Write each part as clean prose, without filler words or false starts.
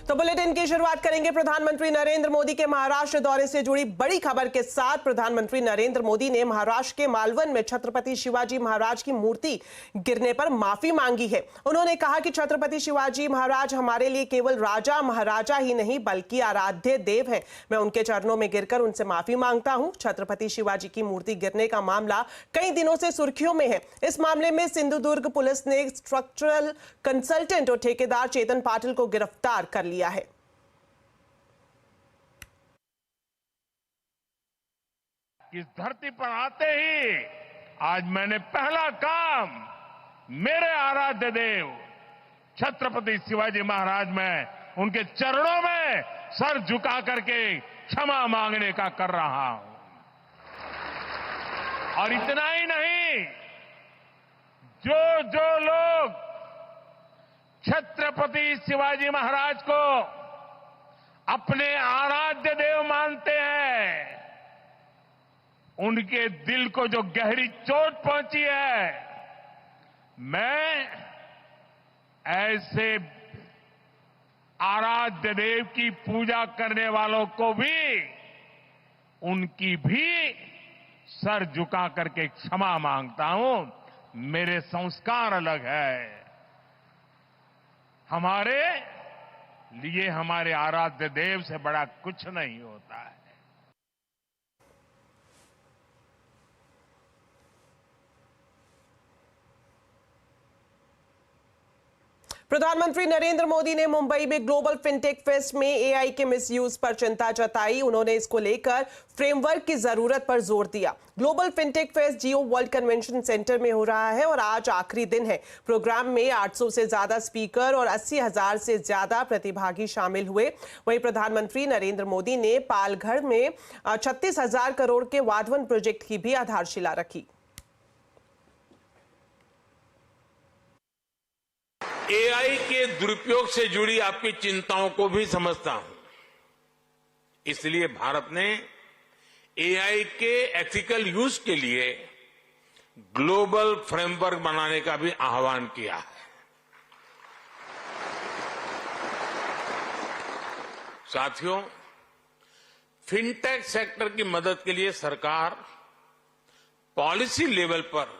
तो बुलेटिन की शुरुआत करेंगे प्रधानमंत्री नरेंद्र मोदी के महाराष्ट्र दौरे से जुड़ी बड़ी खबर के साथ। प्रधानमंत्री नरेंद्र मोदी ने महाराष्ट्र के मालवन में छत्रपति शिवाजी महाराज की मूर्ति गिरने पर माफी मांगी है। उन्होंने कहा कि छत्रपति शिवाजी महाराज हमारे लिए केवल राजा महाराजा ही नहीं बल्कि आराध्य देव हैं। मैं उनके चरणों में गिरकर उनसे माफी मांगता हूं। छत्रपति शिवाजी की मूर्ति गिरने का मामला कई दिनों से सुर्खियों में है। इस मामले में सिंधुदुर्ग पुलिस ने स्ट्रक्चरल कंसल्टेंट और ठेकेदार चेतन पाटिल को गिरफ्तार कर लिया है। इस धरती पर आते ही आज मैंने पहला काम मेरे आराध्य देव छत्रपति शिवाजी महाराज में उनके चरणों में सर झुका करके क्षमा मांगने का कर रहा हूं। और इतना ही नहीं, जो लोग छत्रपति शिवाजी महाराज को अपने आराध्य देव मानते हैं, उनके दिल को जो गहरी चोट पहुंची है, मैं ऐसे आराध्य देव की पूजा करने वालों को भी उनकी भी सर झुका करके क्षमा मांगता हूं। मेरे संस्कार अलग है। हमारे लिए हमारे आराध्य देव से बड़ा कुछ नहीं होता है। प्रधानमंत्री नरेंद्र मोदी ने मुंबई में ग्लोबल फिनटेक फेस्ट में एआई के मिसयूज पर चिंता जताई। उन्होंने इसको लेकर फ्रेमवर्क की जरूरत पर जोर दिया। ग्लोबल फिनटेक फेस्ट जियो वर्ल्ड कन्वेंशन सेंटर में हो रहा है और आज आखिरी दिन है। प्रोग्राम में 800 से ज्यादा स्पीकर और 80,000 से ज्यादा प्रतिभागी शामिल हुए। वहीं प्रधानमंत्री नरेंद्र मोदी ने पालघर में 36,000 करोड़ के वाधवन प्रोजेक्ट की भी आधारशिला रखी। एआई के दुरुपयोग से जुड़ी आपकी चिंताओं को भी समझता हूं। इसलिए भारत ने एआई के एथिकल यूज के लिए ग्लोबल फ्रेमवर्क बनाने का भी आह्वान किया है। साथियों, फिनटेक सेक्टर की मदद के लिए सरकार पॉलिसी लेवल पर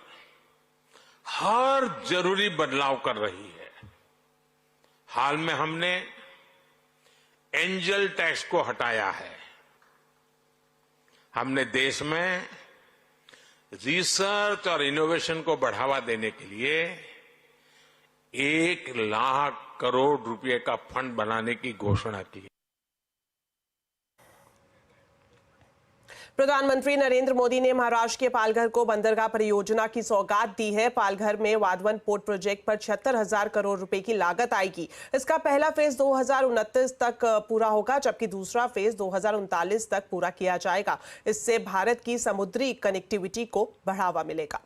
हर जरूरी बदलाव कर रही है। हाल में हमने एंजल टैक्स को हटाया है। हमने देश में रिसर्च और इनोवेशन को बढ़ावा देने के लिए 1 लाख करोड़ रुपए का फंड बनाने की घोषणा की। प्रधानमंत्री नरेंद्र मोदी ने महाराष्ट्र के पालघर को बंदरगाह परियोजना की सौगात दी है। पालघर में वाधवन पोर्ट प्रोजेक्ट पर 76,000 करोड़ रुपए की लागत आएगी। इसका पहला फेज 2029 तक पूरा होगा, जबकि दूसरा फेज 2039 तक पूरा किया जाएगा। इससे भारत की समुद्री कनेक्टिविटी को बढ़ावा मिलेगा।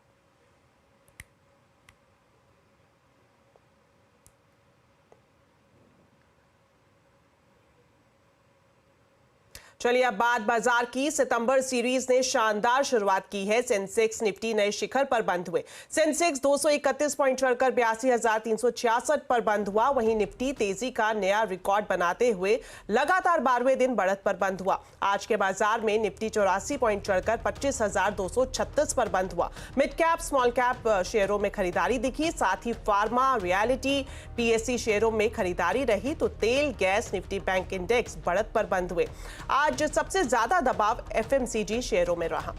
चलिए अब बात बाजार की। सितंबर सीरीज ने शानदार शुरुआत की है। सेंसेक्स निफ्टी नए शिखर पर बंद हुए। सेंसेक्स 231 पॉइंट चढ़कर 82,366 पर बंद हुआ। वहीं निफ्टी तेजी का नया रिकॉर्ड बनाते हुए लगातार 12वें दिन बढ़त पर बंद हुआ। आज के बाजार में निफ्टी 84 पॉइंट चढ़कर 25,236 पर बंद हुआ। मिड कैप स्मॉल कैप शेयरों में खरीदारी दिखी। साथ ही फार्मा, रियलिटी, पीएससी शेयरों में खरीदारी रही तो तेल, गैस, निफ्टी बैंक इंडेक्स बढ़त पर बंद हुए। आज सबसे ज्यादा दबाव एफएमसीजी शेयरों में रहा।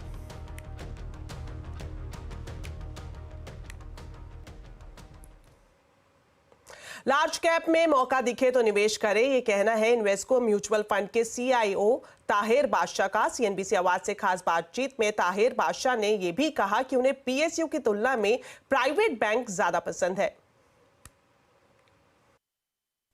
लार्ज कैप में मौका दिखे तो निवेश करें, ये कहना है इन्वेस्को म्यूचुअल फंड के सीआईओ ताहिर बादशाह का। सीएनबीसी आवाज से खास बातचीत में ताहिर बादशाह ने यह भी कहा कि उन्हें पीएसयू की तुलना में प्राइवेट बैंक ज्यादा पसंद है।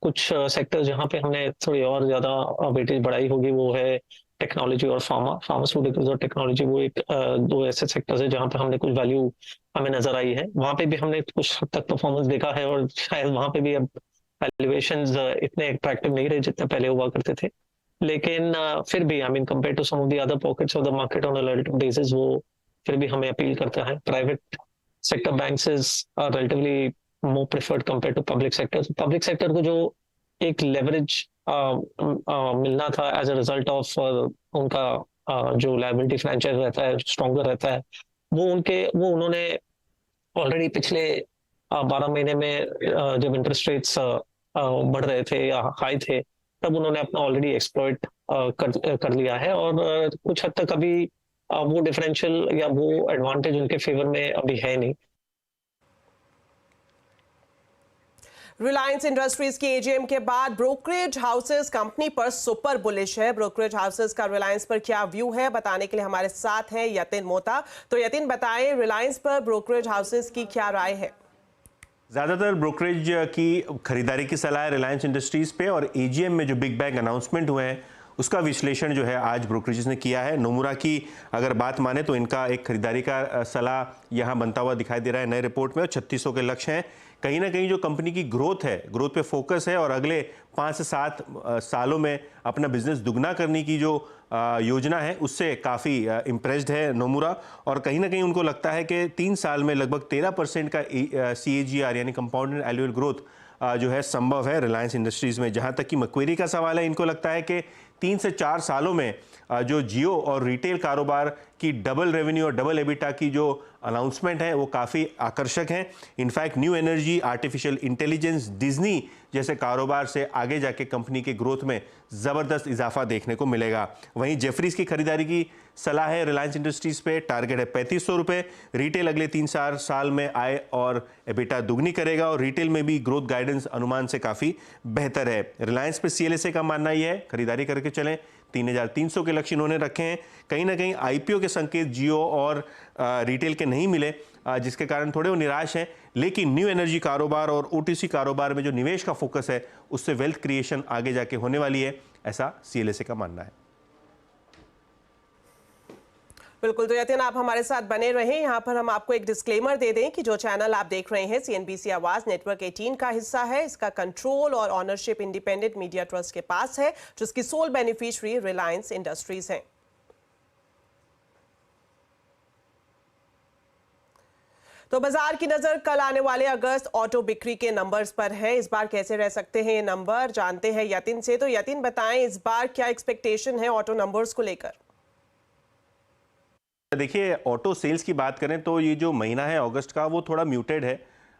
कुछ सेक्टर जहां पे हमने थोड़ी और ज्यादा वेटेज बढ़ाई होगी वो है टेक्नोलॉजी और फार्मास्यूटिकल्स और टेक्नोलॉजी। वो एक दो ऐसे सेक्टर्स है जहां पे हमने कुछ वैल्यू हमें नजर आई है। वहां पे भी हमने कुछ हद तक परफॉर्मेंस देखा है और शायद वहां पे भी अब वैल्यूएशंस इतने अट्रैक्टिव नहीं रहे जितने पहले हुआ करते थे। लेकिन फिर भी I mean compare to some of the other pockets of the market on a relative basis वो फिर भी हमें अपील करता है। Private sector banks are relatively more preferred compare to public sector. Public sector को जो एक लेवरेज मिलना था एज अ रिजल्ट ऑफ उनका जो लायबिलिटी फ्रेंचाइज रहता है स्ट्रॉन्गर रहता है, वो उन्होंने ऑलरेडी पिछले 12 महीने में जब इंटरेस्ट रेट्स बढ़ रहे थे या हाई थे, तब उन्होंने अपना ऑलरेडी एक्सप्लॉइट कर लिया है। और कुछ हद तक अभी वो डिफरेंशियल या वो एडवांटेज उनके फेवर में अभी है नहीं। रिलायंस इंडस्ट्रीज की एजीएम के बाद ब्रोकरेज हाउसेस कंपनी पर सुपर बुलिश है। ब्रोकरेज हाउसेस का रिलायंस पर क्या व्यू है, बताने के लिए हमारे साथ हैं यतिन मोहता। तो यतिन, बताएं रिलायंस पर ब्रोकरेज हाउसेस की क्या राय है? ज़्यादातर ब्रोकरेज की खरीदारी की सलाह है रिलायंस इंडस्ट्रीज़ पे, और एजीएम में जो बिग बैंग अनाउंसमेंट हुए हैं उसका विश्लेषण जो है आज ब्रोकरेजेस ने किया है। नोमुरा की अगर बात माने तो इनका एक खरीदारी का सलाह यहाँ बनता हुआ दिखाई दे रहा है नए रिपोर्ट में, और 3600 के लक्ष्य हैं। कहीं ना कहीं जो कंपनी की ग्रोथ है, ग्रोथ पे फोकस है, और अगले 5 से 7 सालों में अपना बिजनेस दुगना करने की जो योजना है उससे काफ़ी इम्प्रेस्ड है नोमुरा। और कहीं ना कहीं उनको लगता है कि 3 साल में लगभग 13% का CAGR यानी कंपाउंडेड एनुअल ग्रोथ जो है संभव है रिलायंस इंडस्ट्रीज़ में। जहाँ तक कि मक्वेरी का सवाल है, इनको लगता है कि 3 से 4 सालों में जो जियो और रिटेल कारोबार की डबल रेवेन्यू और डबल एबिटा की जो अनाउंसमेंट है वो काफ़ी आकर्षक हैं। In fact new energy, artificial intelligence, Disney जैसे कारोबार से आगे जाके कंपनी के ग्रोथ में ज़बरदस्त इजाफा देखने को मिलेगा। वहीं जेफरीज की खरीदारी की सलाह है रिलायंस इंडस्ट्रीज़ पे, टारगेट है 3500 रुपये। रिटेल अगले 3-4 साल में आय और एबिटा दुगनी करेगा, और रिटेल में भी ग्रोथ गाइडेंस अनुमान से काफ़ी बेहतर है। रिलायंस पे CLSA का मानना यह है खरीदारी करके चलें। 3300 के लक्ष्य इन्होंने रखे हैं। कहीं ना कहीं IPO के संकेत जियो और रिटेल के नहीं मिले, जिसके कारण थोड़े वो निराश हैं। लेकिन न्यू एनर्जी कारोबार और OTC कारोबार में जो निवेश का फोकस है उससे वेल्थ क्रिएशन आगे जाके होने वाली है, ऐसा CLSA का मानना है। बिल्कुल, तो यतिन आप हमारे साथ बने रहें। यहाँ पर हम आपको एक डिस्क्लेमर दे दें कि जो चैनल आप देख रहे हैं CNBC आवाज नेटवर्क 18 का हिस्सा है। इसका कंट्रोल और ऑनरशिप इंडिपेंडेंट मीडिया ट्रस्ट के पास है, जिसकी सोल बेनिफिशियरी रिलायंस इंडस्ट्रीज है। तो बाजार की नजर कल आने वाले अगस्त ऑटो बिक्री के नंबर्स पर है। इस बार कैसे रह सकते हैं ये नंबर, जानते हैं यतिन से। तो यतिन, बताएं इस बार क्या एक्सपेक्टेशन है ऑटो नंबर्स को लेकर? देखिए, ऑटो सेल्स की बात करें तो ये जो महीना है अगस्त का वो थोड़ा म्यूटेड है,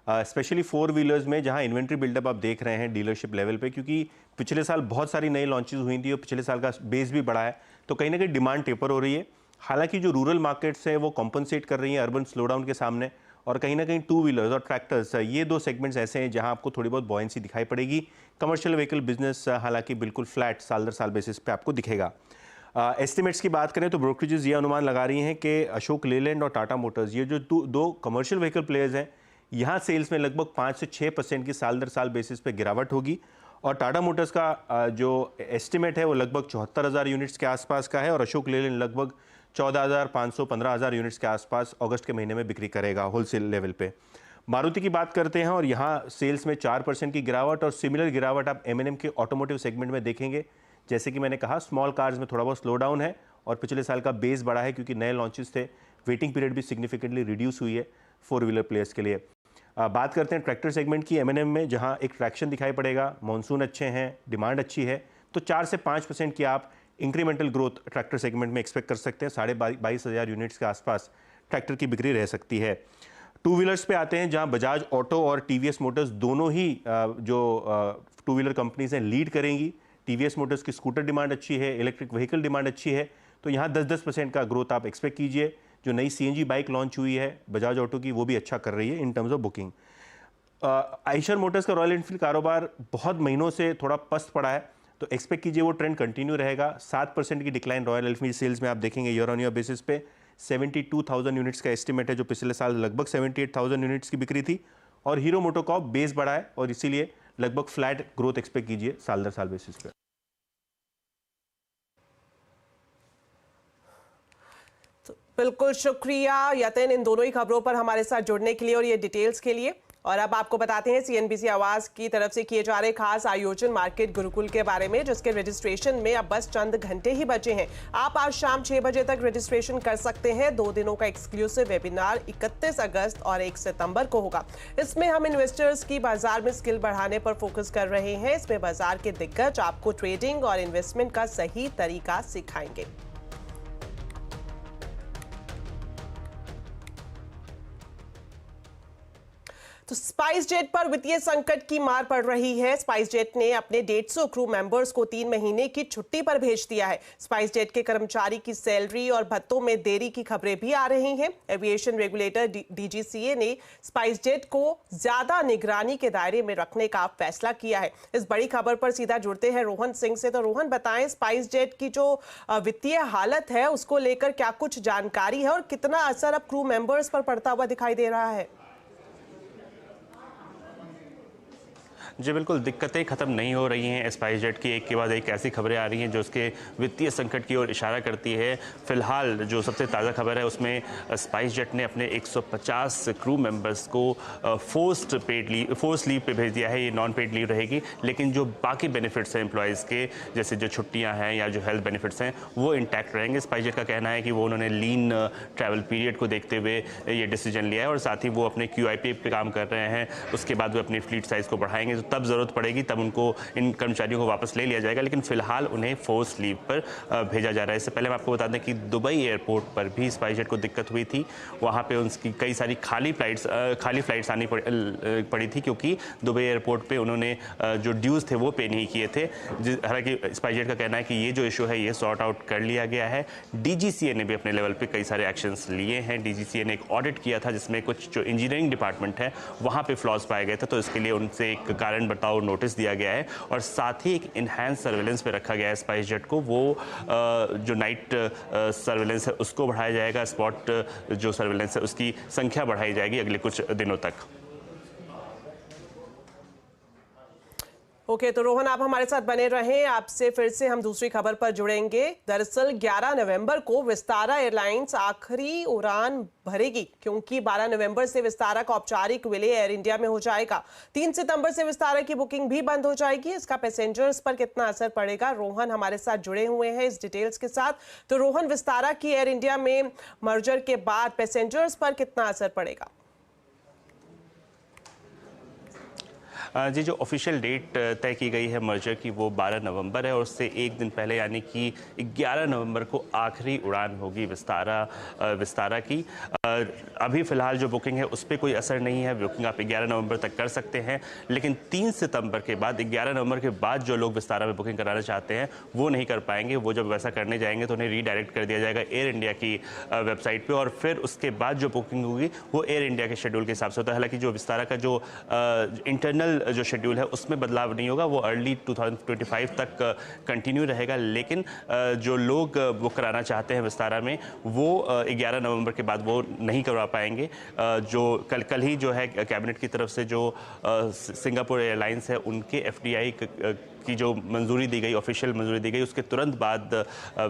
स्पेशली 4 व्हीलर्स में, जहां इन्वेंट्री बिल्डअप आप देख रहे हैं डीलरशिप लेवल पे, क्योंकि पिछले साल बहुत सारी नई लॉन्चेस हुई थी और पिछले साल का बेस भी बढ़ा है, तो कहीं ना कहीं डिमांड टेपर हो रही है। हालांकि जो रूरल मार्केट्स हैं वो कॉम्पनसेट कर रही हैं अर्बन स्लोडाउन के सामने, और कहीं ना कहीं 2 व्हीलर्स और ट्रैक्टर्स, ये 2 सेगमेंट्स ऐसे हैं जहां आपको थोड़ी बहुत बॉयंसी दिखाई पड़ेगी। कमर्शियल व्हीकल बिजनेस हालांकि बिल्कुल फ्लैट साल दर साल बेसिस पे आपको दिखेगा। एस्टिमेट्स की बात करें तो ब्रोकरेजेस ये अनुमान लगा रही हैं कि अशोक लेलैंड और टाटा मोटर्स, ये जो दो कमर्शियल व्हीकल प्लेयर्स हैं, यहाँ सेल्स में लगभग 5 से 6% की साल दर साल बेसिस पे गिरावट होगी। और टाटा मोटर्स का जो एस्टिमेट है वो लगभग 74,000 यूनिट्स के आसपास का है, और अशोक लेलैंड लगभग 14,500-15,000 यूनिट्स के आसपास अगस्त के महीने में बिक्री करेगा होलसेल लेवल पे। मारुति की बात करते हैं और यहाँ सेल्स में 4% की गिरावट, और सिमिलर गिरावट आप M&M के ऑटोमोटिव सेगमेंट में देखेंगे। जैसे कि मैंने कहा, स्मॉल कार्स में थोड़ा बहुत स्लो डाउन है, और पिछले साल का बेस बढ़ा है क्योंकि नए लॉन्चेस थे। वेटिंग पीरियड भी सिग्निफिकेंटली रिड्यूस हुई है 4 व्हीलर प्लेयर्स के लिए। बात करते हैं ट्रैक्टर सेगमेंट की M&M में, जहां एक ट्रैक्शन दिखाई पड़ेगा, मॉनसून अच्छे हैं, डिमांड अच्छी है, तो 4 से 5% की आप इंक्रीमेंटल ग्रोथ ट्रैक्टर सेगमेंट में एक्सपेक्ट कर सकते हैं। 22,500 यूनिट्स के आसपास ट्रैक्टर की बिक्री रह सकती है। 2 व्हीलर्स पे आते हैं, जहां बजाज ऑटो और TVS मोटर्स दोनों ही जो 2 व्हीलर कंपनीज हैं लीड करेंगी। TVS मोटर्स की स्कूटर डिमांड अच्छी है, इलेक्ट्रिक व्हीकल डिमांड अच्छी है, तो यहाँ 10% का ग्रोथ आप एक्सपेक्ट कीजिए। जो नई CNG बाइक लॉन्च हुई है बजाज ऑटो की, वो भी अच्छा कर रही है in terms of booking. Eicher Motors का रॉयल एनफील्ड कारोबार बहुत महीनों से थोड़ा पस्त पड़ा है, तो एक्सपेक्ट कीजिए वो ट्रेंड कंटिन्यू रहेगा। 7% की डिक्लाइन रॉयल एनफील्ड सेल्स में आप देखेंगे ईयर ऑन ईयर बेसिस पे। 72,000 यूनिट्स का एस्टिमेट है, जो पिछले साल लगभग 78,000 यूनिट्स की बिक्री थी। और हीरो मोटोकॉर्प बेस बढ़ा है, और इसीलिए लगभग फ्लैट ग्रोथ एक्सपेक्ट कीजिए साल दर साल बेसिस पे। बिल्कुल शुक्रिया यतिन इन दोनों ही खबरों पर हमारे साथ जुड़ने के लिए और ये डिटेल्स के लिए। और अब आपको बताते हैं सीएनबीसी आवाज की तरफ से किए जा रहे खास आयोजन मार्केट गुरुकुल के बारे में, जिसके रजिस्ट्रेशन में अब बस चंद घंटे ही बचे हैं। आप आज शाम 6 बजे तक रजिस्ट्रेशन कर सकते हैं। 2 दिनों का एक्सक्लूसिव वेबिनार 31 अगस्त और 1 सितंबर को होगा। इसमें हम इन्वेस्टर्स की बाजार में स्किल बढ़ाने पर फोकस कर रहे हैं। इसमें बाजार के दिग्गज आपको ट्रेडिंग और इन्वेस्टमेंट का सही तरीका सिखाएंगे। तो स्पाइस जेट पर वित्तीय संकट की मार पड़ रही है। स्पाइस जेट ने अपने 150 क्रू मेंबर्स को 3 महीने की छुट्टी पर भेज दिया है। स्पाइस जेट के कर्मचारी की सैलरी और भत्तों में देरी की खबरें भी आ रही हैं। एविएशन रेगुलेटर डीजीसीए ने स्पाइस जेट को ज्यादा निगरानी के दायरे में रखने का फैसला किया है। इस बड़ी खबर पर सीधा जुड़ते हैं रोहन सिंह से। तो रोहन, बताएं, स्पाइस जेट की जो वित्तीय हालत है उसको लेकर क्या कुछ जानकारी है और कितना असर अब क्रू मेंबर्स पर पड़ता हुआ दिखाई दे रहा है? जी बिल्कुल, दिक्कतें ख़त्म नहीं हो रही हैं। स्पाइस जेट की एक के बाद एक ऐसी खबरें आ रही हैं जो उसके वित्तीय संकट की ओर इशारा करती है। फिलहाल जो सबसे ताज़ा खबर है उसमें स्पाइस जेट ने अपने 150 क्रू मेंबर्स को फोर्स लीव पे भेज दिया है। ये नॉन पेड लीव रहेगी, लेकिन जो बाकी बेनिफिट्स हैं एम्प्लॉयज़ के, जैसे जो छुट्टियाँ हैं या जो हेल्थ बेनिफिट्स हैं, वो इंटैक्ट रहेंगे। स्पाइस जेट का कहना है कि वो उन्होंने लीन ट्रैवल पीरियड को देखते हुए ये डिसीजन लिया है और साथ ही वो अपने QIP पे काम कर रहे हैं। उसके बाद वो अपनी फ्लीट साइज़ को बढ़ाएंगे, तब ज़रूरत पड़ेगी तब उनको इन कर्मचारियों को वापस ले लिया जाएगा, लेकिन फिलहाल उन्हें फोर्स लीव पर भेजा जा रहा है। इससे पहले हम आपको बता दें कि दुबई एयरपोर्ट पर भी स्पाइस जेट को दिक्कत हुई थी। वहाँ पे उनकी कई सारी खाली फ्लाइट्स आनी पड़ी थी, क्योंकि दुबई एयरपोर्ट पे उन्होंने जो ड्यूज़ थे वो पे नहीं किए थे। हालांकि स्पाइस जेट का कहना है कि ये जो इशू है ये सॉर्ट आउट कर लिया गया है। DGCA ने भी अपने लेवल पे कई सारे एक्शंस लिए हैं। DGCA ने एक ऑडिट किया था जिसमें कुछ जो इंजीनियरिंग डिपार्टमेंट है वहाँ पे फ्लॉज पाए गए थे, तो इसके लिए उनसे एक कारण बताओ नोटिस दिया गया है और साथ ही एक इनहैंस सर्वेलेंस पे रखा गया है स्पाइस जेट को। वो जो नाइट सर्वेलेंस है उसको बढ़ाया जाएगा, स्पॉट जो सर्वेलेंस है उसकी संख्या बढ़ाई जाएगी अगले कुछ दिनों तक। ओके, तो रोहन, आप हमारे साथ बने रहें। आपसे फिर से हम दूसरी खबर पर जुड़ेंगे। दरअसल 11 नवंबर को विस्तारा एयरलाइंस आखिरी उड़ान भरेगी, क्योंकि 12 नवंबर से विस्तारा का औपचारिक विलय एयर इंडिया में हो जाएगा। 3 सितंबर से विस्तारा की बुकिंग भी बंद हो जाएगी। इसका पैसेंजर्स पर कितना असर पड़ेगा? रोहन हमारे साथ जुड़े हुए हैं इस डिटेल्स के साथ। तो रोहन, विस्तारा की एयर इंडिया में मर्जर के बाद पैसेंजर्स पर कितना असर पड़ेगा? जी, जो ऑफिशियल डेट तय की गई है मर्जर की वो 12 नवंबर है और उससे एक दिन पहले यानी कि 11 नवंबर को आखिरी उड़ान होगी विस्तारा की। अभी फ़िलहाल जो बुकिंग है उस पर कोई असर नहीं है। बुकिंग आप 11 नवंबर तक कर सकते हैं, लेकिन 3 सितंबर के बाद 11 नवंबर के बाद जो लोग विस्तारा में बुकिंग कराना चाहते हैं वो नहीं कर पाएंगे। वो जब वैसा करने जाएंगे तो उन्हें रीडायरेक्ट कर दिया जाएगा एयर इंडिया की वेबसाइट पर और फिर उसके बाद जो बुकिंग होगी वो एयर इंडिया के शेड्यूल के हिसाब से होता है। हालांकि जो विस्तारा का जो इंटरनल जो शेड्यूल है उसमें बदलाव नहीं होगा, वो अर्ली 2025 तक कंटिन्यू रहेगा, लेकिन जो लोग बुक कराना चाहते हैं विस्तारा में वो 11 नवंबर के बाद वो नहीं करवा पाएंगे। जो कल ही जो है कैबिनेट की तरफ से जो सिंगापुर एयरलाइंस है उनके FDI की जो मंजूरी दी गई, ऑफिशियल मंजूरी दी गई, उसके तुरंत बाद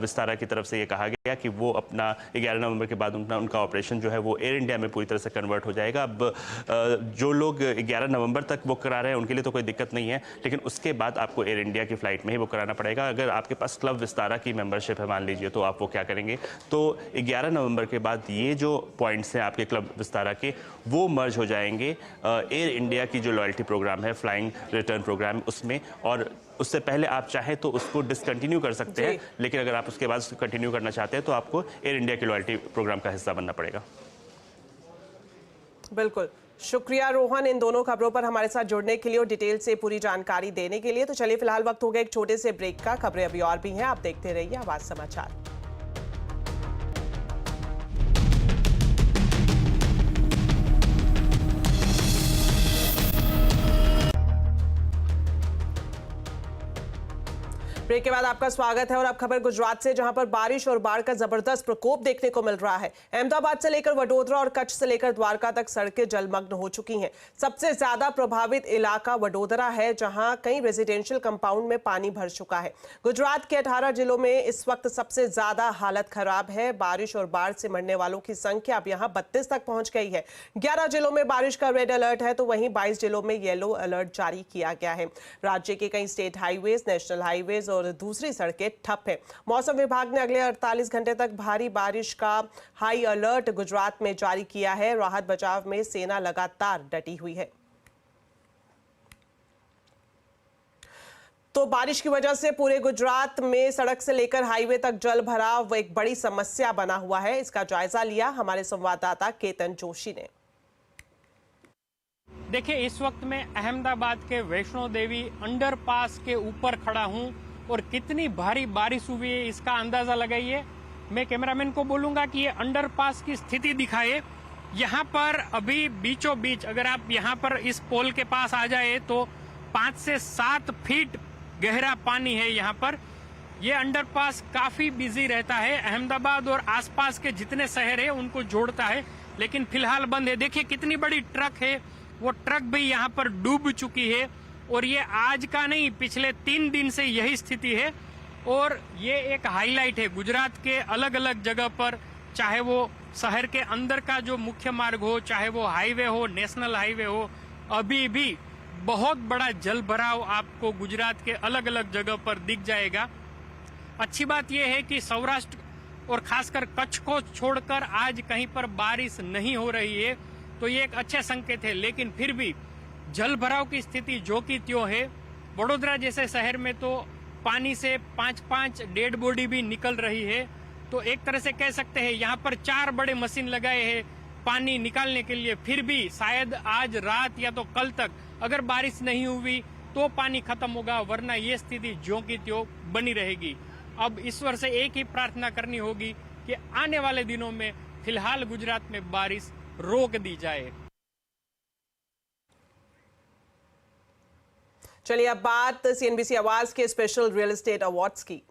विस्तारा की तरफ से ये कहा गया कि वो अपना 11 नवंबर के बाद उनका ऑपरेशन जो है वो एयर इंडिया में पूरी तरह से कन्वर्ट हो जाएगा। अब जो लोग 11 नवंबर तक बुक करा रहे हैं उनके लिए तो कोई दिक्कत नहीं है, लेकिन उसके बाद आपको एयर इंडिया की फ्लाइट में ही बुक कराना पड़ेगा। अगर आपके पास क्लब विस्तारा की मेंबरशिप है मान लीजिए, तो आप वो क्या करेंगे, तो 11 नवंबर के बाद ये जो पॉइंट्स हैं आपके क्लब विस्तारा के वो मर्ज हो जाएंगे एयर इंडिया की जो लॉयल्टी प्रोग्राम है, फ्लाइंग रिटर्न प्रोग्राम, उसमें। और उससे पहले आप चाहें तो उसको डिसकंटिन्यू कर सकते हैं, लेकिन अगर आप उसके बाद उसको कंटिन्यू करना चाहते हैं तो आपको एयर इंडिया के लॉयल्टी प्रोग्राम का हिस्सा बनना पड़ेगा। बिल्कुल, शुक्रिया रोहन इन दोनों खबरों पर हमारे साथ जुड़ने के लिए और डिटेल से पूरी जानकारी देने के लिए। तो चलिए फिलहाल वक्त हो गया एक छोटे से ब्रेक का। खबरें अभी और भी हैं, आप देखते रहिए आवाज समाचार। ब्रेक के बाद आपका स्वागत है और अब खबर गुजरात से, जहां पर बारिश और बाढ़ का जबरदस्त प्रकोप देखने को मिल रहा है। अहमदाबाद से लेकर वडोदरा और कच्छ से लेकर द्वारका तक सड़कें जलमग्न हो चुकी हैं। सबसे ज्यादा प्रभावित इलाका वडोदरा है, जहां कई रेजिडेंशियल कंपाउंड में पानी भर चुका है। गुजरात के 18 जिलों में इस वक्त सबसे ज्यादा हालत खराब है। बारिश और बाढ़ से मरने वालों की संख्या अब यहां 32 तक पहुंच गई है। 11 जिलों में बारिश का रेड अलर्ट है, तो वहीं 22 जिलों में येलो अलर्ट जारी किया गया है। राज्य के कई स्टेट हाईवेज, नेशनल हाईवेज और दूसरी सड़कें ठप है। मौसम विभाग ने अगले 48 घंटे तक भारी बारिश का हाई अलर्ट गुजरात में जारी किया है। राहत बचाव में सेना लगातार डटी हुई है। तो बारिश की वजह से पूरे गुजरात में सड़क से लेकर हाईवे तक जल भराव एक बड़ी समस्या बना हुआ है। इसका जायजा लिया हमारे संवाददाता केतन जोशी ने। देखिए, इस वक्त मैं अहमदाबाद के वैष्णो देवी अंडरपास के ऊपर खड़ा हूं और कितनी भारी बारिश हुई है इसका अंदाजा लगाइए। मैं कैमरामैन को बोलूंगा कि ये अंडरपास की स्थिति दिखाए। यहाँ पर अभी बीचों बीच अगर आप यहाँ पर इस पोल के पास आ जाए तो 5 से 7 फीट गहरा पानी है। यहाँ पर ये अंडरपास काफी बिजी रहता है। अहमदाबाद और आसपास के जितने शहर है उनको जोड़ता है, लेकिन फिलहाल बंद है। देखिए कितनी बड़ी ट्रक है, वो ट्रक भी यहाँ पर डूब चुकी है। और ये आज का नहीं, पिछले 3 दिन से यही स्थिति है। और ये एक हाईलाइट है गुजरात के अलग अलग जगह पर, चाहे वो शहर के अंदर का जो मुख्य मार्ग हो, चाहे वो हाईवे हो, नेशनल हाईवे हो, अभी भी बहुत बड़ा जल भराव आपको गुजरात के अलग अलग जगह पर दिख जाएगा। अच्छी बात यह है कि सौराष्ट्र और खासकर कच्छ को छोड़कर आज कहीं पर बारिश नहीं हो रही है, तो ये एक अच्छे संकेत है। लेकिन फिर भी जल भराव की स्थिति जो की त्यों है। वडोदरा जैसे शहर में तो पानी से 5-5 डेड बॉडी भी निकल रही है। तो एक तरह से कह सकते हैं यहाँ पर 4 बड़े मशीन लगाए हैं पानी निकालने के लिए। फिर भी शायद आज रात या तो कल तक अगर बारिश नहीं हुई तो पानी खत्म होगा, वरना ये स्थिति ज्यों की त्यों बनी रहेगी। अब ईश्वर से एक ही प्रार्थना करनी होगी कि आने वाले दिनों में फिलहाल गुजरात में बारिश रोक दी जाए। चलिए अब बात सीएनबीसी आवाज के स्पेशल रियल एस्टेट अवार्ड्स की।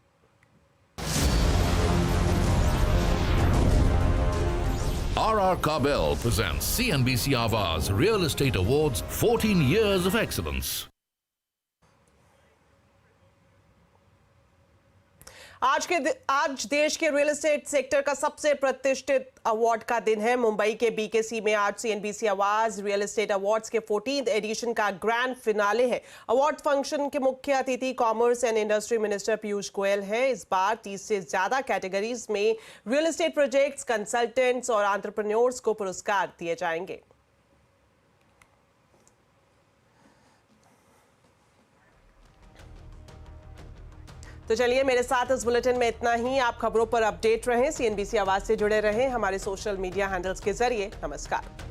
RR Kabel presents CNBC Awaaz Real Estate Awards 14 Years of Excellence. आज देश के रियल एस्टेट सेक्टर का सबसे प्रतिष्ठित अवार्ड का दिन है। मुंबई के बीकेसी में आज सीएनबीसी आवाज रियल एस्टेट अवार्ड्स के 14th एडिशन का ग्रैंड फिनाले है। अवार्ड फंक्शन के मुख्य अतिथि commerce and industry minister Piyush Goyal है। इस बार 30 से ज्यादा कैटेगरीज में रियल एस्टेट प्रोजेक्ट्स, कंसल्टेंट्स और एंटरप्रेन्योर्स को पुरस्कार दिए जाएंगे। तो चलिए मेरे साथ इस बुलेटिन में इतना ही। आप खबरों पर अपडेट रहें, सीएनबीसी आवाज से जुड़े रहें हमारे सोशल मीडिया हैंडल्स के जरिए। नमस्कार।